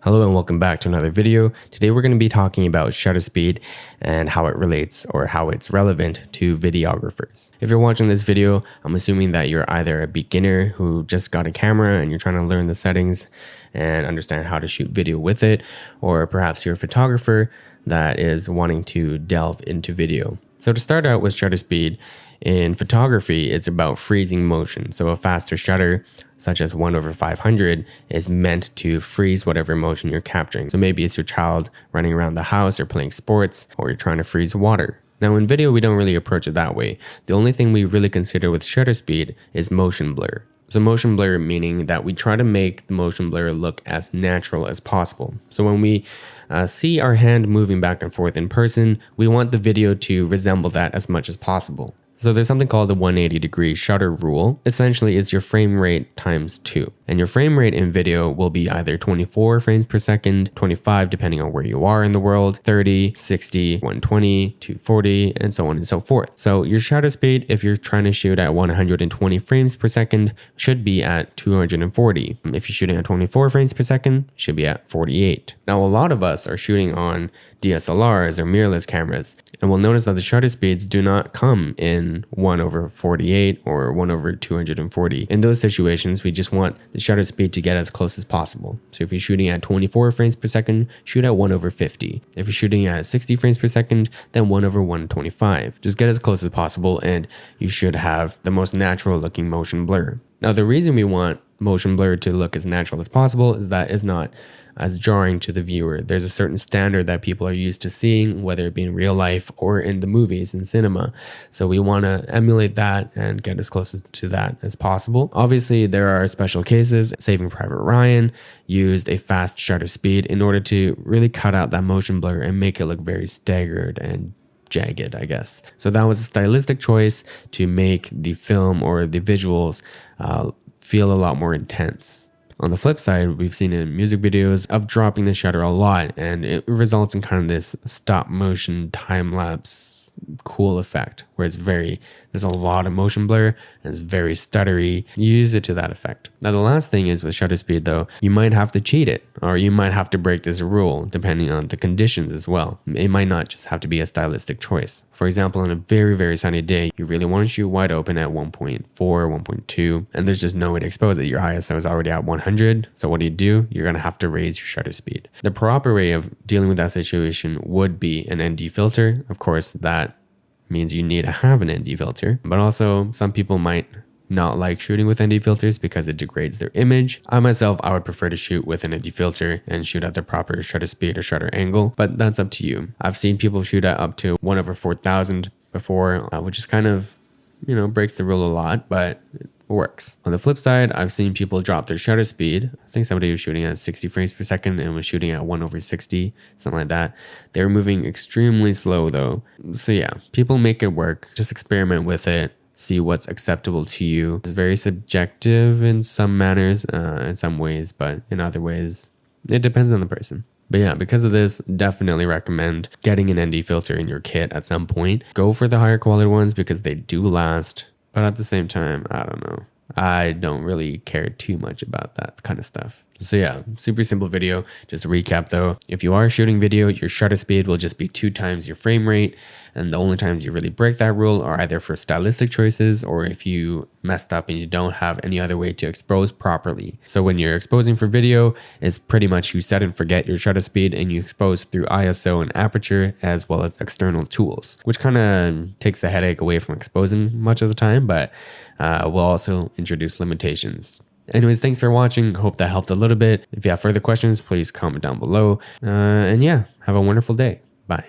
Hello and welcome back to another video. Today we're going to be talking about shutter speed and how it relates or how it's relevant to videographers. If you're watching this video, I'm assuming that you're either a beginner who just got a camera and you're trying to learn the settings and understand how to shoot video with it, or perhaps you're a photographer that is wanting to delve into video. So to start out with shutter speed, in photography, it's about freezing motion. So a faster shutter, such as 1/500, is meant to freeze whatever motion you're capturing. So maybe it's your child running around the house or playing sports, or you're trying to freeze water. Now in video, we don't really approach it that way. The only thing we really consider with shutter speed is motion blur. So motion blur meaning that we try to make the motion blur look as natural as possible. So when we see our hand moving back and forth in person, we want the video to resemble that as much as possible. So there's something called the 180-degree shutter rule. Essentially, it's your frame rate times 2. And your frame rate in video will be either 24 frames per second, 25 depending on where you are in the world, 30, 60, 120, 240, and so on and so forth. So your shutter speed, if you're trying to shoot at 120 frames per second, should be at 240. If you're shooting at 24 frames per second, it should be at 48. Now, a lot of us are shooting on DSLRs or mirrorless cameras, and we'll notice that the shutter speeds do not come in 1/48 or 1/240. In those situations, we just want the shutter speed to get as close as possible. So if you're shooting at 24 frames per second, shoot at 1/50. If you're shooting at 60 frames per second, then 1/125. Just get as close as possible and you should have the most natural looking motion blur. Now, the reason we want motion blur to look as natural as possible is that it's not as jarring to the viewer. There's a certain standard that people are used to seeing, whether it be in real life or in the movies in cinema. So we want to emulate that and get as close to that as possible. Obviously, there are special cases. Saving Private Ryan used a fast shutter speed in order to really cut out that motion blur and make it look very staggered and jagged, I guess. So that was a stylistic choice to make the film or the visuals feel a lot more intense. On the flip side, we've seen in music videos of dropping the shutter a lot, and it results in kind of this stop motion time lapse cool effect where there's a lot of motion blur and it's very stuttery. You use it to that effect. Now the last thing is with shutter speed though, you might have to cheat it or you might have to break this rule depending on the conditions as well. It might not just have to be a stylistic choice. For example, on a very, very sunny day, you really want to shoot wide open at 1.4, 1.2, and there's just no way to expose it. Your ISO is already at 100. So what do? You're going to have to raise your shutter speed. The proper way of dealing with that situation would be an ND filter. Of course, that means you need to have an ND filter, but also some people might not like shooting with ND filters because it degrades their image. I would prefer to shoot with an ND filter and shoot at the proper shutter speed or shutter angle, but that's up to you. I've seen people shoot at up to 1/4000 before, which is kind of, breaks the rule a lot, but it works. On the flip side, I've seen people drop their shutter speed. I think somebody was shooting at 60 frames per second and was shooting at 1/60, something like that. They were moving extremely slow though. So yeah, people make it work. Just experiment with it. See what's acceptable to you. It's very subjective in some manners, in some ways, but in other ways, it depends on the person. But yeah, because of this, definitely recommend getting an ND filter in your kit at some point. Go for the higher quality ones because they do last. But at the same time, I don't know. I don't really care too much about that kind of stuff. So yeah, super simple video. Just to recap though, if you are shooting video, your shutter speed will just be 2 times your frame rate. And the only times you really break that rule are either for stylistic choices or if you messed up and you don't have any other way to expose properly. So when you're exposing for video, it's pretty much you set and forget your shutter speed and you expose through ISO and aperture as well as external tools, which kind of takes the headache away from exposing much of the time, but will also introduce limitations. Anyways, thanks for watching. Hope that helped a little bit. If you have further questions, please comment down below. And yeah, have a wonderful day. Bye.